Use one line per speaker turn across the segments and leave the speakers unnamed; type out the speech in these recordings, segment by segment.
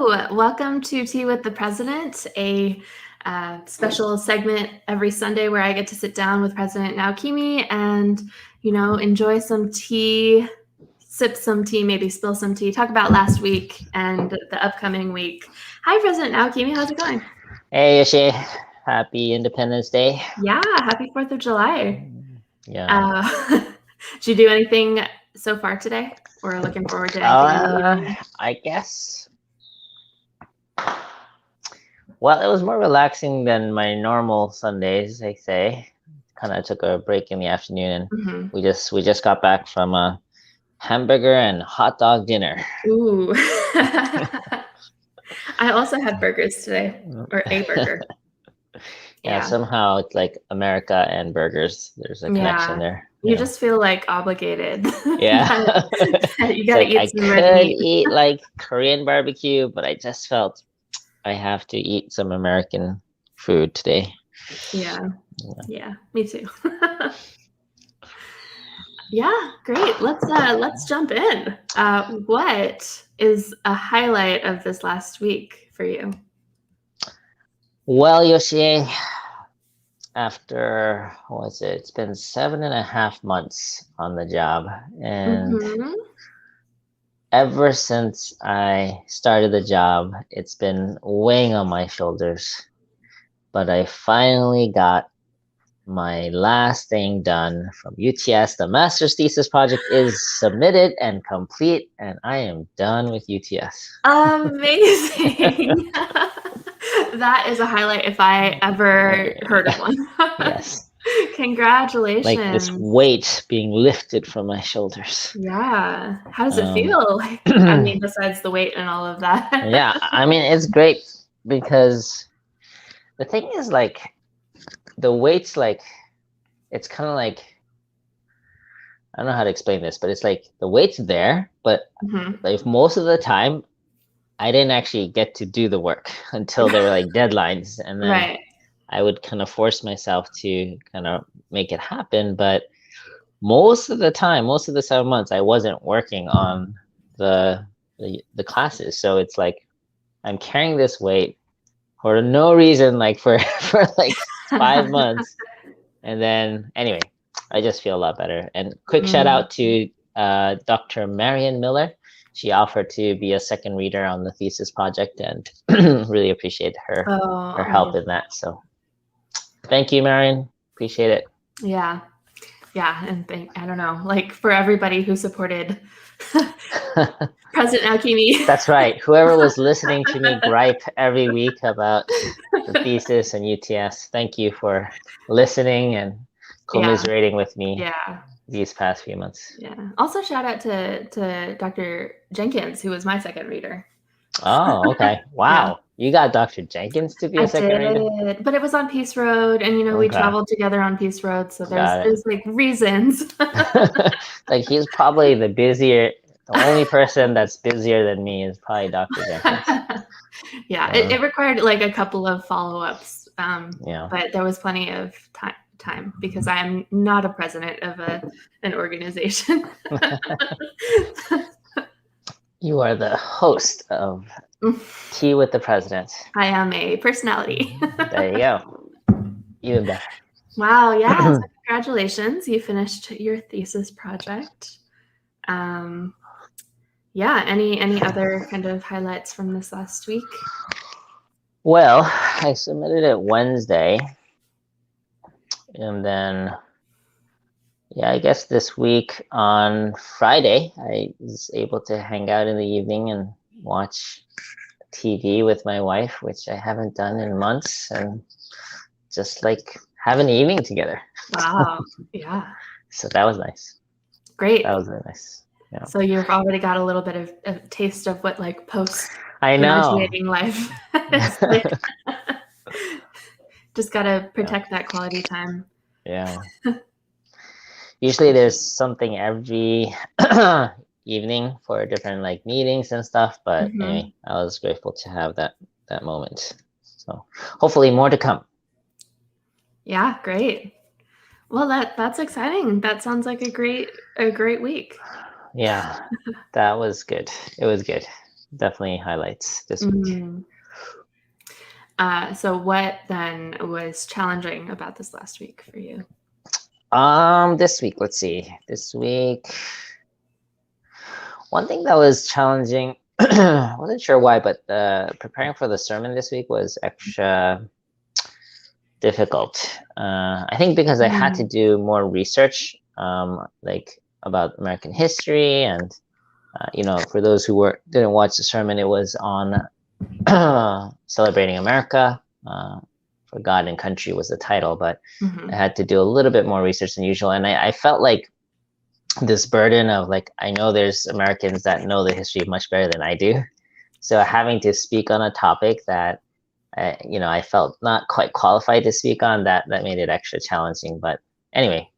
Welcome to Tea with the President, a special segment every Sunday where I get to sit down with President Naokimi and, enjoy some tea, sip some tea, maybe spill some tea, talk about last week and the upcoming week. Hi, President Naokimi. How's it going?
Hey, Yoshie. Happy Independence Day.
Yeah, happy 4th of July.
Yeah.
Did you do anything so far today? Or looking forward to anything in the evening?
I guess. Well, it was more relaxing than my normal Sundays, I say. Kind of took a break in the afternoon, and we just got back from a hamburger and hot dog dinner.
Ooh. I also had burgers today, or a burger.
Yeah, somehow it's like America and burgers. There's a connection there.
You just feel like obligated.
Yeah.
You gotta eat some red meat.
I could eat like Korean barbecue, but I just felt I have to eat some American food today.
Yeah, me too. Yeah, great. Let's jump in. What is a highlight of this last week for you?
Well, Yoshie, after it's been 7.5 months on the job, and ever since I started the job, it's been weighing on my shoulders. But I finally got my last thing done from UTS. The master's thesis project is submitted and complete, and I am done with UTS.
Amazing. That is a highlight if I ever heard of one.
Yes.
Congratulations.
Like this weight being lifted from my shoulders.
Yeah. How does it feel? I mean, besides the weight and all of that.
Yeah, I mean, it's great because the thing is, like, the weight's like, it's kind of like, I don't know how to explain this, but it's like the weight's there, but like most of the time, I didn't actually get to do the work until there were like deadlines, and then I would kind of force myself to kind of make it happen. But most of the time, most of the 7 months, I wasn't working on the classes. So it's like I'm carrying this weight for no reason, like for like 5 months, and then anyway, I just feel a lot better. And quick shout out to Dr. Marion Miller. She offered to be a second reader on the thesis project, and really appreciate her help in that. So thank you, Marion. Appreciate it.
Yeah. And I don't know, like for everybody who supported President Naokimi.
That's right. Whoever was listening to me gripe every week about the thesis and UTS, thank you for listening and commiserating with me. These past few months.
Yeah. Also, shout out to Dr. Jenkins, who was my second reader.
Oh, okay. Wow. You got Dr. Jenkins to be a second reader?
But it was on Peace Road, and we traveled together on Peace Road, so there's like reasons.
Like he's probably the only person that's busier than me is probably Dr. Jenkins.
It required like a couple of follow-ups. But there was plenty of time because I am not a president of an organization.
You are the host of Tea with the President.
I am a personality.
There you go. Even better.
Wow, yeah. So congratulations. You finished your thesis project. Any other kind of highlights from this last week?
Well, I submitted it Wednesday. And then, I guess this week on Friday, I was able to hang out in the evening and watch TV with my wife, which I haven't done in months, and just like have an evening together.
Wow. Yeah.
So that was nice.
Great.
That was really nice. Yeah.
So you've already got a little bit of a taste of what like post
graduating
life is like. Just gotta protect that quality time.
Yeah. Usually there's something every evening for different like meetings and stuff, but anyway, I was grateful to have that moment. So hopefully more to come.
Yeah, great. Well, that's exciting. That sounds like a great week.
Yeah, that was good. It was good. definitely highlights this week.
Mm. So what then was challenging about this last week for you?
This week, let's see. This week, one thing that was challenging, wasn't sure why, but preparing for the sermon this week was extra difficult. I think because I had to do more research, like about American history, and for those who didn't watch the sermon, it was on celebrating America. For God and Country was the title, but I had to do a little bit more research than usual, and I felt like this burden of like, I know there's Americans that know the history much better than I do, so having to speak on a topic that I felt not quite qualified to speak on, that made it extra challenging. But anyway,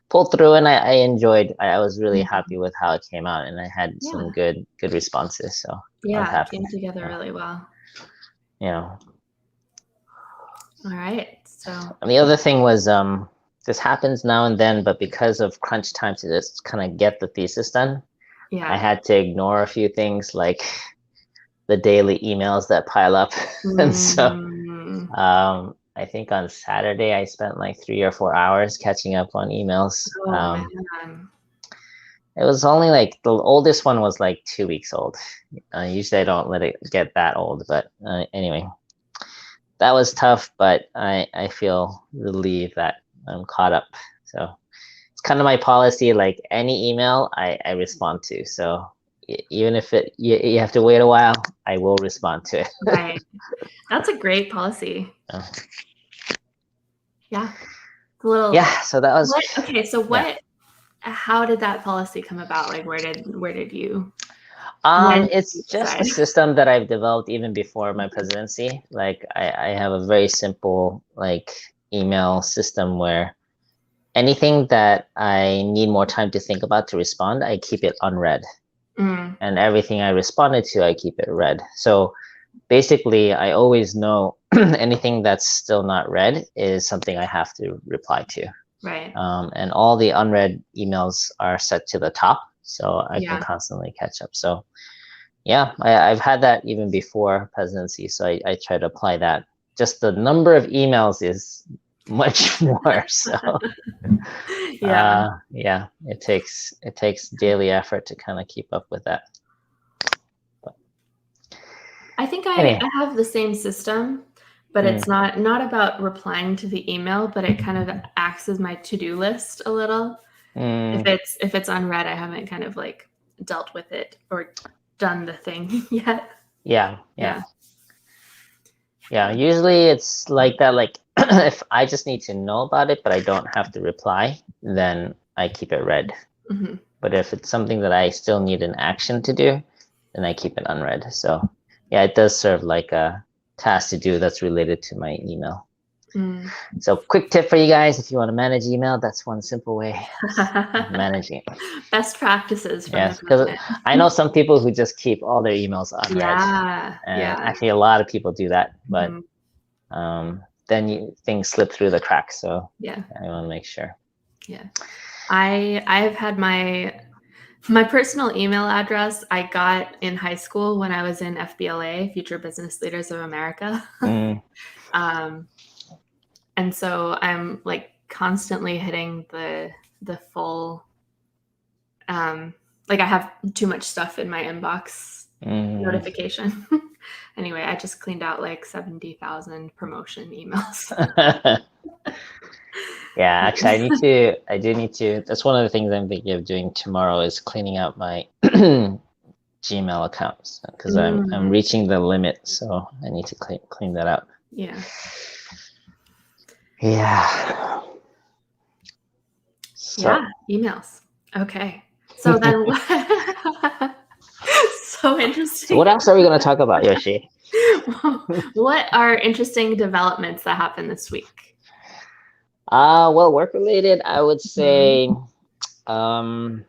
pulled through, and I enjoyed. I was really happy with how it came out, and I had some good responses. So I was happy.
It came together really well. All right. So.
And the other thing was, this happens now and then, but because of crunch time to just kind of get the thesis done, I had to ignore a few things like the daily emails that pile up. And so I think on Saturday I spent like 3 or 4 hours catching up on emails.
Man.
It was only like the oldest one was like 2 weeks old. Usually I don't let it get that old, but anyway, that was tough, but I feel relieved that I'm caught up. So it's kind of my policy, like any email I respond to. So even if you have to wait a while, I will respond to it.
Right. That's a great policy. Yeah. It's a little.
Yeah. So that was.
Okay. So how did that policy come about? Like, where did you?
It's just a system that I've developed even before my presidency. Like I have a very simple like email system where anything that I need more time to think about to respond, I keep it unread. And everything I responded to, I keep it read. So basically, I always know anything that's still not read is something I have to reply to.
Right.
And all the unread emails are set to the top, so I can constantly catch up. So yeah, I've had that even before presidency, so I try to apply that. Just the number of emails is much more. So it takes daily effort to kind of keep up with that. But,
I think I have the same system, but it's not about replying to the email, but it kind of acts as my to-do list a little. If it's unread, I haven't kind of like dealt with it or done the thing yet.
Yeah. Usually it's like that. Like if I just need to know about it, but I don't have to reply, then I keep it read. But if it's something that I still need an action to do, then I keep it unread. So yeah, it does serve like a task to do that's related to my email. So quick tip for you guys, if you want to manage email, that's one simple way of managing it.
Best practices.
Yes, because I know some people who just keep all their emails unread. Actually a lot of people do that, but then things slip through the cracks. So I want to make sure.
Yeah, I've had my personal email address I got in high school when I was in FBLA, Future Business Leaders of America. And so I'm like constantly hitting the full, like I have too much stuff in my inbox notification. Anyway, I just cleaned out like 70,000 promotion emails.
Yeah, actually I do need to, that's one of the things I'm thinking of doing tomorrow is cleaning out my Gmail accounts because I'm reaching the limit. So I need to clean that out.
Yeah. So. Emails. Okay. So then so interesting.
So what else are we going to talk about, Yoshie?
What are interesting developments that happened this week?
Well, work related, I would say I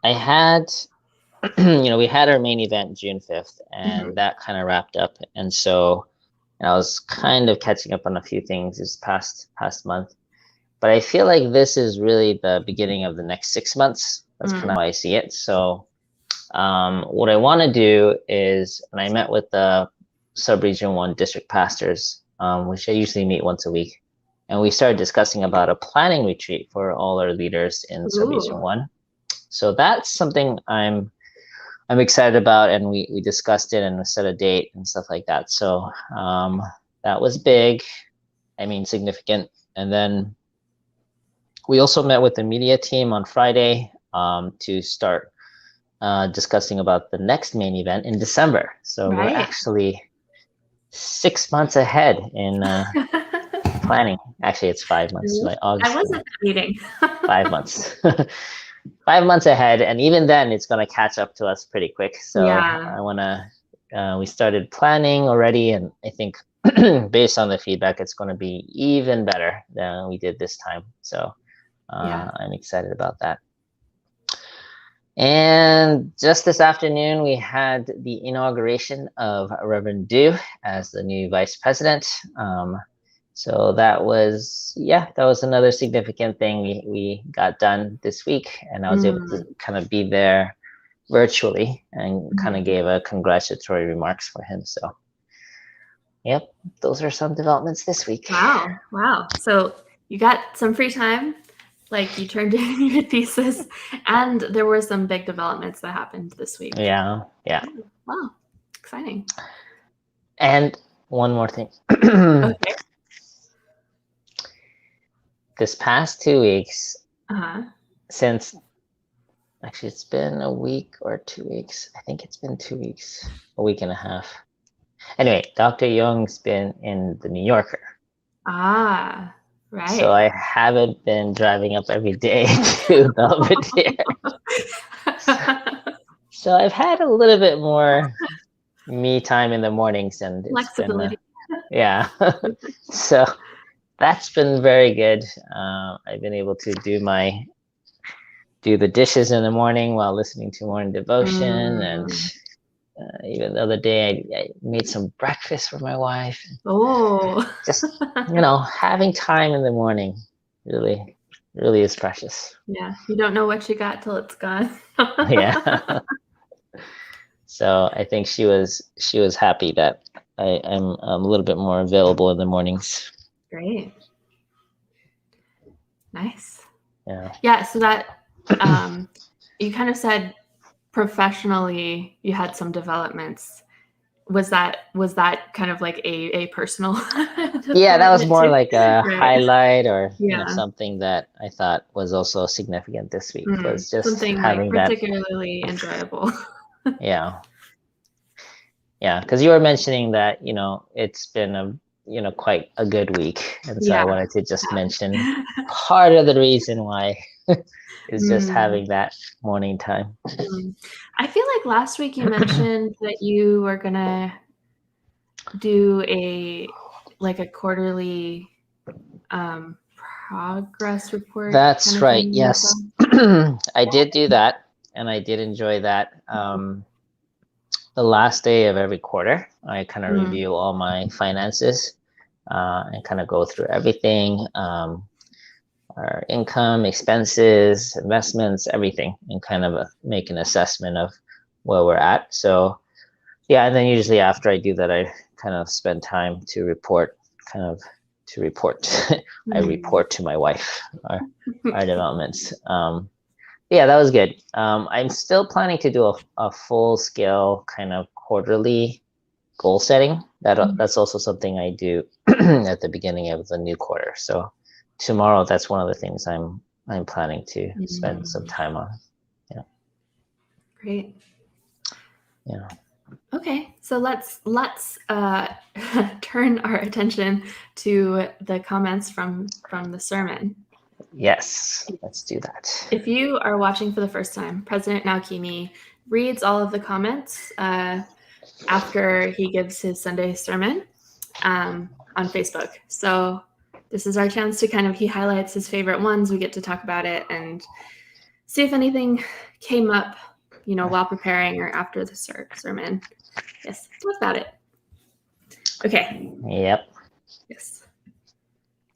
had we had our main event June 5th, and that kind of wrapped up, and so I was kind of catching up on a few things this past month, but I feel like this is really the beginning of the next 6 months. That's kind of how I see it. So what I want to do is, and I met with the Subregion 1 district pastors, which I usually meet once a week, and we started discussing about a planning retreat for all our leaders in Subregion 1. So that's something I'm excited about, and we discussed it and we set a date and stuff like that. So that was big. I mean, significant. And then we also met with the media team on Friday to start discussing about the next main event in December. So we're actually 6 months ahead in planning. Actually, it's 5 months. Like August.
I was at that meeting.
5 months. 5 months ahead, and even then, it's going to catch up to us pretty quick. So I want to. We started planning already, and I think based on the feedback, it's going to be even better than we did this time. So I'm excited about that. And just this afternoon, we had the inauguration of Reverend Du as the new vice president. So that was another significant thing we got done this week, and I was able to kind of be there virtually and kind of gave a congratulatory remarks for him. So, yep, those are some developments this week.
Wow. So you got some free time, like you turned in your thesis, and there were some big developments that happened this week.
Yeah.
Wow, exciting.
And one more thing.
Okay.
This past 2 weeks, since actually it's been a week or 2 weeks. I think it's been 2 weeks, a week and a half. Anyway, Dr. Young's been in the New Yorker.
Right.
So I haven't been driving up every day to Belvedere. So I've had a little bit more me time in the mornings, and
flexibility.
So that's been very good. I've been able to do the dishes in the morning while listening to morning devotion, and even the other day I made some breakfast for my wife. Just having time in the morning really is precious.
Yeah, you don't know what you got till it's gone.
Yeah. So I think she was happy that I'm a little bit more available in the mornings.
Great. Nice.
Yeah.
So that you kind of said professionally you had some developments. Was that kind of like a personal
yeah, that was more like a highlight, or
Yeah.
Something that I thought was also significant this week. Was just
something
having
like particularly enjoyable.
Yeah, because you were mentioning that it's been quite a good week, and so I wanted to just mention part of the reason why is just having that morning time.
I feel like last week you mentioned that you were gonna do a quarterly progress report.
That's right. Yes. I did do that, and I did enjoy that. The last day of every quarter, I kind of review all my finances and kind of go through everything, our income, expenses, investments, everything, and kind of make an assessment of where we're at. So yeah, and then usually after I do that, I kind of spend time to report. I report to my wife our developments. Yeah, that was good. I'm still planning to do a full scale kind of quarterly goal setting. That's also something I do at the beginning of the new quarter. So tomorrow, that's one of the things I'm planning to spend some time on. Yeah.
Great.
Yeah.
Okay, so let's turn our attention to the comments from the sermon.
Yes, let's do that.
If you are watching for the first time, President Naokimi reads all of the comments after he gives his Sunday sermon on Facebook. So this is our chance to he highlights his favorite ones. We get to talk about it and see if anything came up, while preparing or after the sermon. Yes, talk about it. Okay.
Yep.
Yes.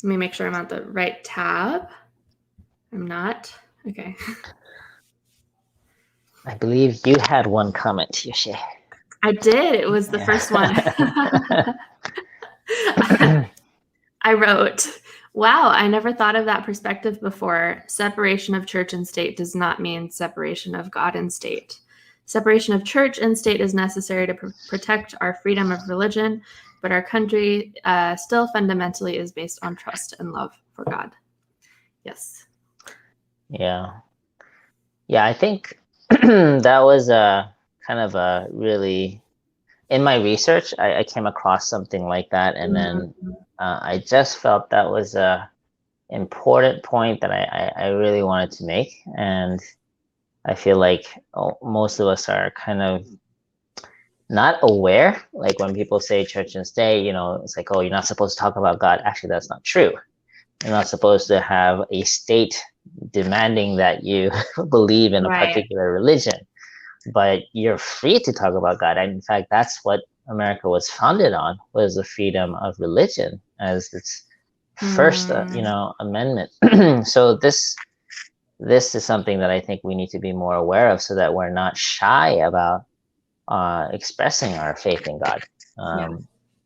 Let me make sure I'm on the right tab. I'm not. Okay.
I believe you had one comment, Yoshie.
I did. It was the first one. I wrote, wow, I never thought of that perspective before. Separation of church and state does not mean separation of God and state. Separation of church and state is necessary to protect our freedom of religion, but our country still fundamentally is based on trust and love for God. Yes.
Yeah. Yeah, I think that was a kind of a really, in my research, I came across something like that, and then I just felt that was a important point that I really wanted to make, and I feel like most of us are kind of not aware. Like when people say church and state, you know, it's like, oh, you're not supposed to talk about God. Actually, that's not true. You're not supposed to have a state demanding that you believe in a particular religion, but you're free to talk about God. And in fact, that's what America was founded on, was the freedom of religion as its first, amendment. So this is something that I think we need to be more aware of, so that we're not shy about expressing our faith in God.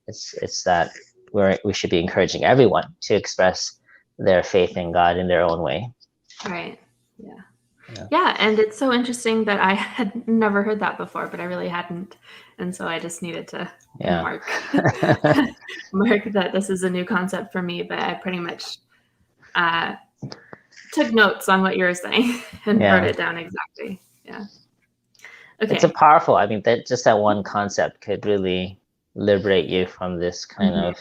It's that we should be encouraging everyone to express their faith in God in their own way.
Right. Yeah, and it's so interesting that I had never heard that before, but I really hadn't, and so I just needed to mark that this is a new concept for me. But I pretty much took notes on what you were saying and wrote it down exactly. Yeah. Okay.
It's a powerful. I mean, that one concept could really liberate you from this kind of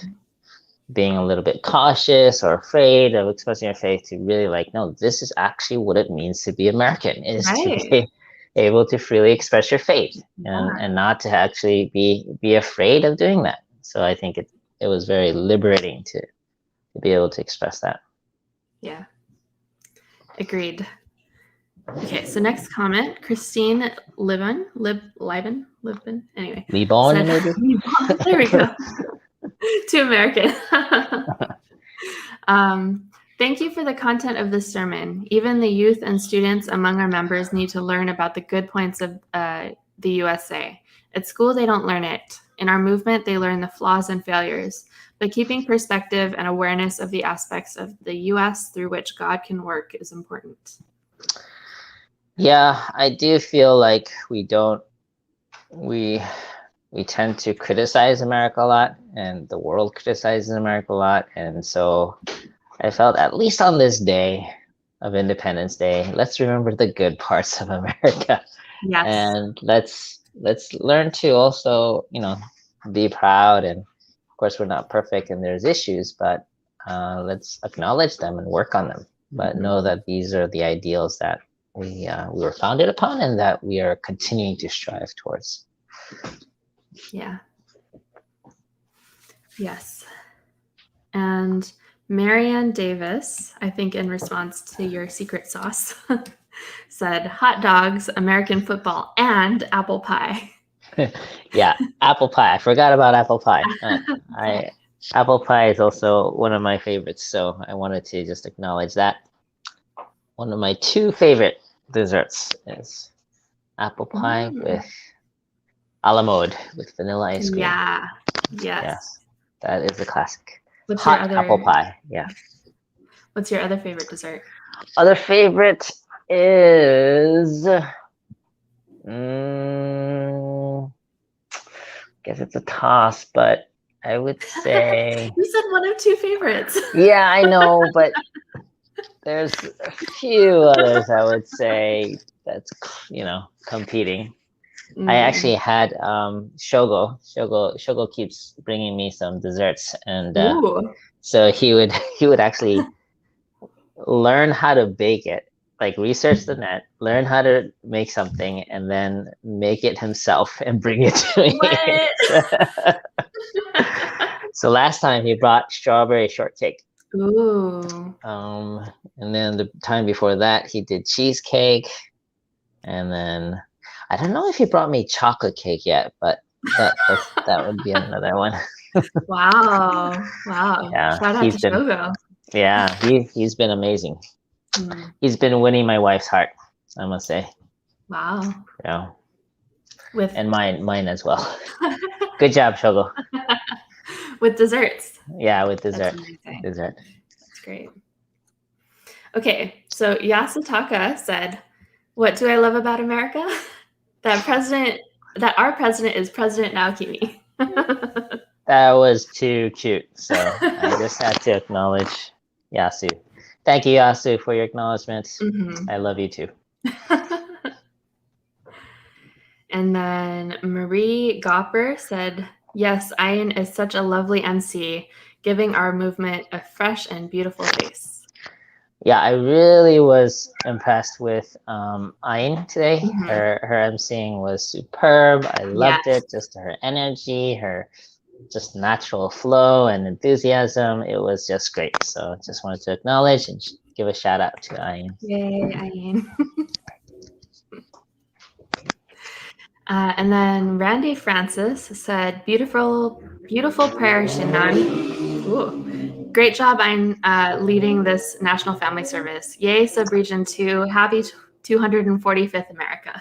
being a little bit cautious or afraid of expressing your faith, to really like, no, this is actually what it means to be American, is to be able to freely express your faith and not to actually be afraid of doing that. So I think it was very liberating to be able to express that.
Yeah. Agreed. Okay, so next comment, Christine Libon, anyway.
Libon, maybe?
There we go. Too American. Thank you for the content of this sermon. Even the youth and students among our members need to learn about the good points of the USA. At school, they don't learn it. In our movement, they learn the flaws and failures. But keeping perspective and awareness of the aspects of the US through which God can work is important.
Yeah, I do feel like we tend to criticize America a lot, and the world criticizes America a lot. And so I felt, at least on this day of Independence Day, let's remember the good parts of America.
Yes.
And let's learn to also, be proud. And of course, we're not perfect and there's issues, but let's acknowledge them and work on them. But know that these are the ideals that we were founded upon, and that we are continuing to strive towards.
Yeah. Yes. And Marianne Davis, I think in response to your secret sauce, said hot dogs, American football, and apple pie.
Yeah, apple pie. I forgot about apple pie. Apple pie is also one of my favorites, so I wanted to just acknowledge that. One of my two favorite desserts is apple pie with a la mode, with vanilla ice cream.
Yeah. Yes.
Yeah, that is a classic.
What's
hot
your other
apple pie? Yeah.
What's your other favorite dessert?
Other favorite is, guess it's a toss, but I would say.
You said one of two favorites.
Yeah, I know, but there's a few others I would say that's, competing. I actually had Shogo. Shogo keeps bringing me some desserts, and so he would actually learn how to bake it, like research the net, learn how to make something, and then make it himself and bring it to me. So last time he brought strawberry shortcake.
Ooh.
And then the time before that he did cheesecake, and then I don't know if he brought me chocolate cake yet, but that would be another one.
Wow.
Yeah,
shout out to Shogo.
Yeah, he's been amazing. He's been winning my wife's heart, I must say.
Wow.
You know,
With
and mine as well. Good job, Shogo.
with desserts.
Yeah, with
That's
dessert.
amazing.
Dessert.
That's great. Okay, so Yasutaka said, "What do I love about America? That our president is President Naokimi."
That was too cute. So I just had to acknowledge Yasu. Thank you, Yasu, for your acknowledgement. I love you too.
And then Marie Gopper said, "Yes, Ian is such a lovely MC, giving our movement a fresh and beautiful face."
Yeah, I really was impressed with Ayn today. Her emceeing was superb. I loved it. Just her energy, her just natural flow and enthusiasm. It was just great. So just wanted to acknowledge and give a shout out to Ayn.
Yay, Ian. And then Randy Francis said, beautiful prayer, Shinan. Ooh. Great job on leading this National Family Service. Yay, Subregion 2. Happy 245th America.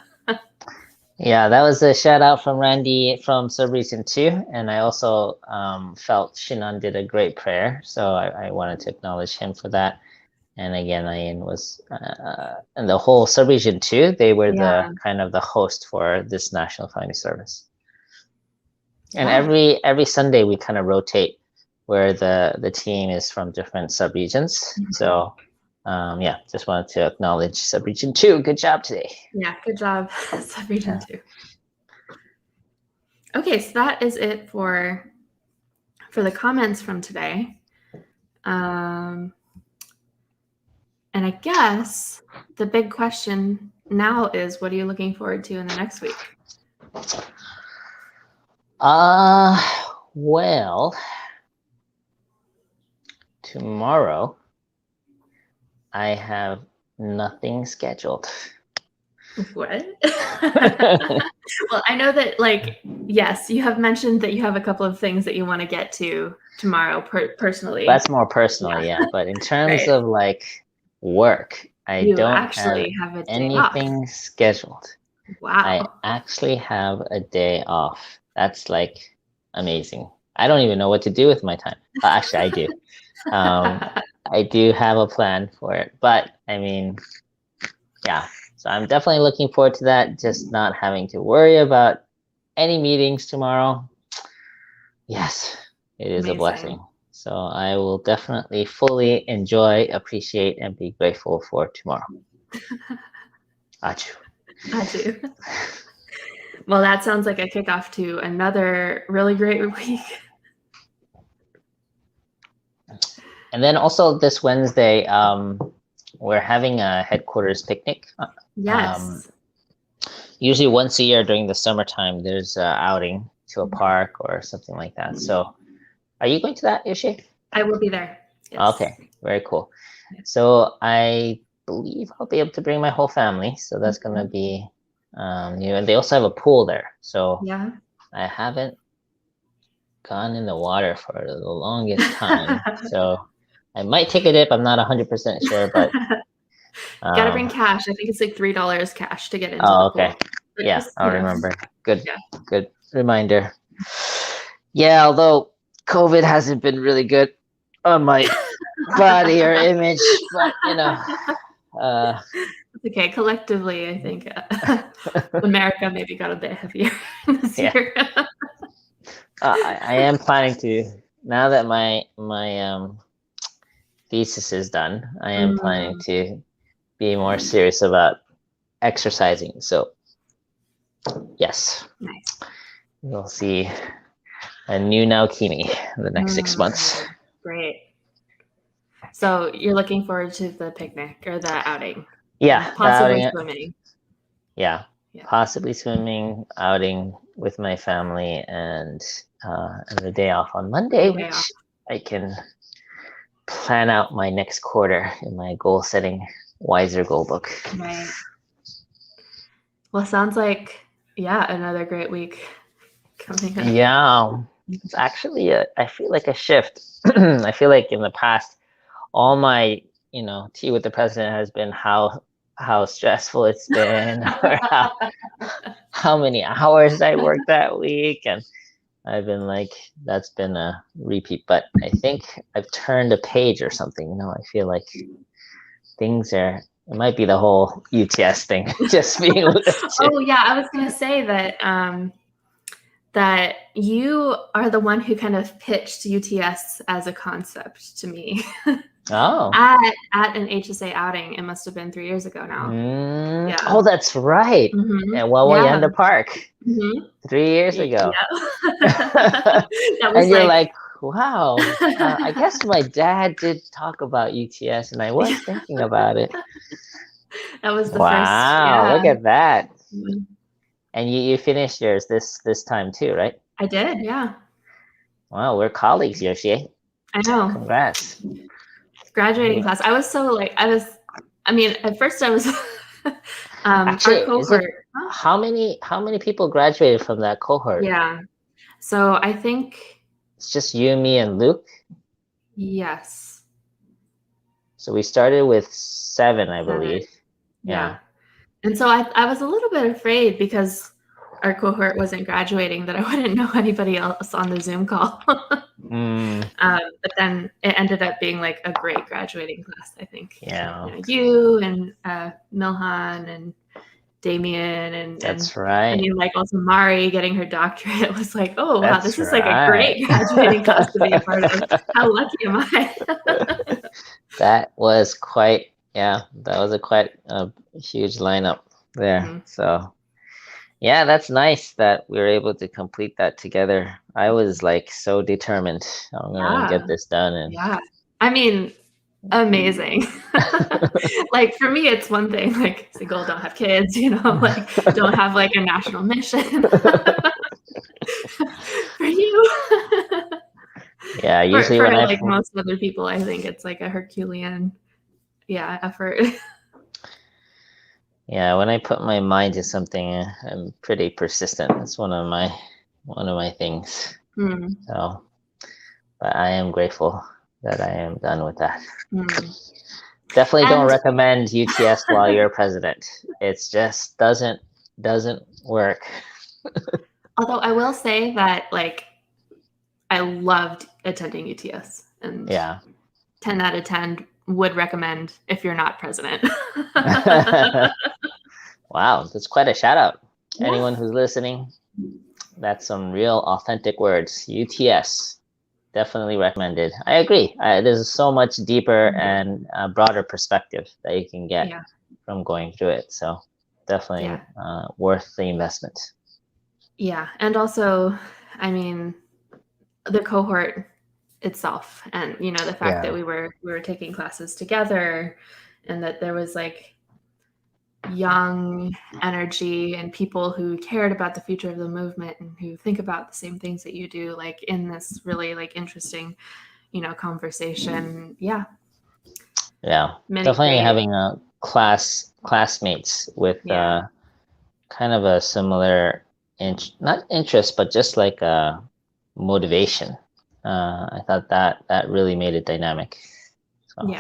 Yeah, that was a shout out from Randy from Subregion 2. And I also felt Shinan did a great prayer. So I wanted to acknowledge him for that. And again, Ian was, and the whole Subregion 2, they were the kind of the host for this National Family Service. And every Sunday we kind of rotate where the team is from different subregions. So yeah, just wanted to acknowledge Subregion 2. Good job today.
Yeah, good job, Subregion 2. Okay, so that is it for the comments from today. And I guess the big question now is, what are you looking forward to in the next week?
Well, tomorrow I have nothing scheduled.
What? Well, I know that, like, yes, you have mentioned that you have a couple of things that you want to get to tomorrow personally.
That's more personal, yeah. But in terms of like work, I don't
actually have a day
anything scheduled.
Wow.
I actually have a day off. That's like amazing. I don't even know what to do with my time. Actually, I do. I do have a plan for it, but I mean, yeah. So I'm definitely looking forward to that. Just not having to worry about any meetings tomorrow. Yes, it is a blessing. So I will definitely fully enjoy, appreciate, and be grateful for tomorrow. Achu.
Achu. Well, that sounds like a kickoff to another really great week.
And then also this Wednesday, we're having a headquarters picnic.
Yes.
Usually once a year during the summertime, there's an outing to a park or something like that. So are you going to that, Yoshie?
I will be there. Yes.
Okay, very cool. So I believe I'll be able to bring my whole family. So that's going to be new. And they also have a pool there. So
yeah,
I haven't gone in the water for the longest time. So I might take a dip. I'm not 100% sure, but
gotta bring cash. I think it's like $3 cash to get into the
okay.
pool. But
yeah,
just,
I'll remember. Good reminder. Yeah, although COVID hasn't been really good on my body or image, but you know.
Okay, collectively, I think America maybe got a bit heavier this year.
I am planning to, now that my thesis is done, I am planning to be more serious about exercising. So yes,
nice.
We'll see a new Naokimi in the next 6 months.
Great. So you're looking forward to the picnic or the outing?
Yeah,
possibly swimming.
Yeah, possibly swimming, outing with my family, and the day off on Monday, which I can plan out my next quarter in my goal setting wiser goal book.
Right. Well, sounds like another great week coming up.
Yeah, it's actually I feel like a shift. I feel like in the past, all my tea with the president has been how how stressful it's been or how many hours I worked that week. And I've been like, that's been a repeat. But I think I've turned a page or something. I feel like things are, it might be the whole UTS thing just being lifted.
Oh yeah, I was gonna say that you are the one who kind of pitched UTS as a concept to me.
Oh.
At an HSA outing. It must have been 3 years ago now.
Yeah.
Yeah.
Oh, that's right.
Mm-hmm.
And Wawayanda Park 3 years ago.
Yeah. That was
and you're like, wow, I guess my dad did talk about UTS and I was thinking about it.
That was the first.
Wow, look at that.
Mm-hmm.
And you finished yours this time too, right?
I did, yeah.
Wow, we're colleagues, Yoshie.
I know.
Congrats.
Graduating class. I was so at first I was
actually,
our cohort.
How many people graduated from that cohort?
Yeah. So I think
it's just you, me, and Luke.
Yes.
So we started with 7, I believe.
Yeah. And so I was a little bit afraid because our cohort wasn't graduating that I wouldn't know anybody else on the Zoom call. But then it ended up being like a great graduating class, I think.
Yeah.
You and Milhan and Damien and
that's right.
I mean, like also Mari getting her doctorate was like, oh wow, this is like a great graduating class to be a part of. How lucky am I?
That was quite a huge lineup there. Mm-hmm. So yeah, that's nice that we were able to complete that together. I was like so determined. I'm gonna get this done. And
I mean, amazing. Like for me, it's one thing, like single, don't have kids, like don't have like a national mission. For you.
Yeah, usually
for like most other people, I think it's like a Herculean effort.
Yeah, when I put my mind to something, I'm pretty persistent. That's one of my things. So, but I am grateful that I am done with that. Definitely don't recommend UTS while you're president. It's just doesn't work.
Although I will say that like I loved attending UTS, and 10 out of 10 would recommend if you're not president.
Wow, that's quite a shout out. Anyone who's listening, that's some real authentic words. UTS, definitely recommended. I agree. There's so much deeper and broader perspective that you can get from going through it. So definitely worth the investment. Yeah,
and also, I mean, the cohort itself, and the fact that we were taking classes together, and that there was like young energy and people who cared about the future of the movement and who think about the same things that you do, like in this really like interesting conversation.
Definitely having a classmates with kind of a similar not interest, but just like a motivation. I thought that really made it dynamic. So.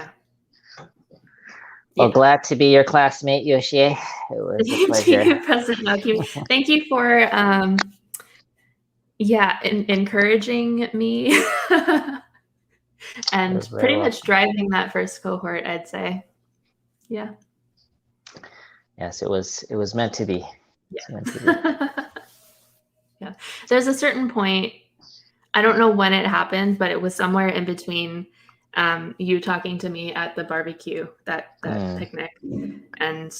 Well, glad to be your classmate, Yoshie. It was a pleasure.
President Naokimi. Thank you for encouraging me and pretty much driving that first cohort, I'd say. Yeah.
Yes, it was meant to be.
Yeah. There's a certain point, I don't know when it happened, but it was somewhere in between you talking to me at the barbecue, that picnic, and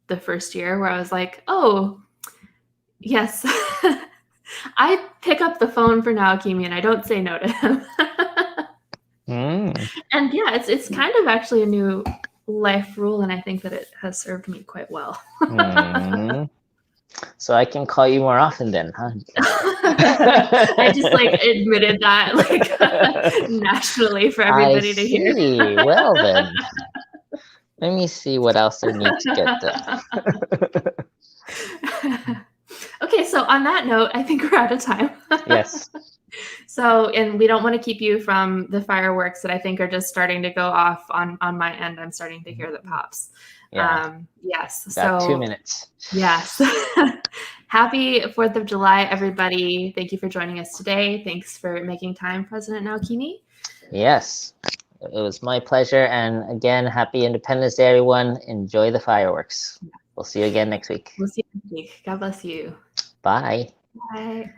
the first year where I was like, oh, yes, I pick up the phone for Naokimi and I don't say no to him. And it's kind of actually a new life rule, and I think that it has served me quite well.
So I can call you more often then, huh?
I just like admitted that like nationally for everybody to hear.
Well then, let me see what else I need to get done.
Okay, so on that note, I think we're out of time.
Yes.
So, and we don't want to keep you from the fireworks that I think are just starting to go off on my end. I'm starting to hear the pops.
Yeah.
Yes.
Got
So
2 minutes.
yes. Happy 4th of July, everybody. Thank you for joining us today. Thanks for making time, President Naokimi.
Yes. It was my pleasure. And again, happy Independence Day, everyone. Enjoy the fireworks. We'll see you again next week.
We'll see you next week. God bless you.
Bye.
Bye.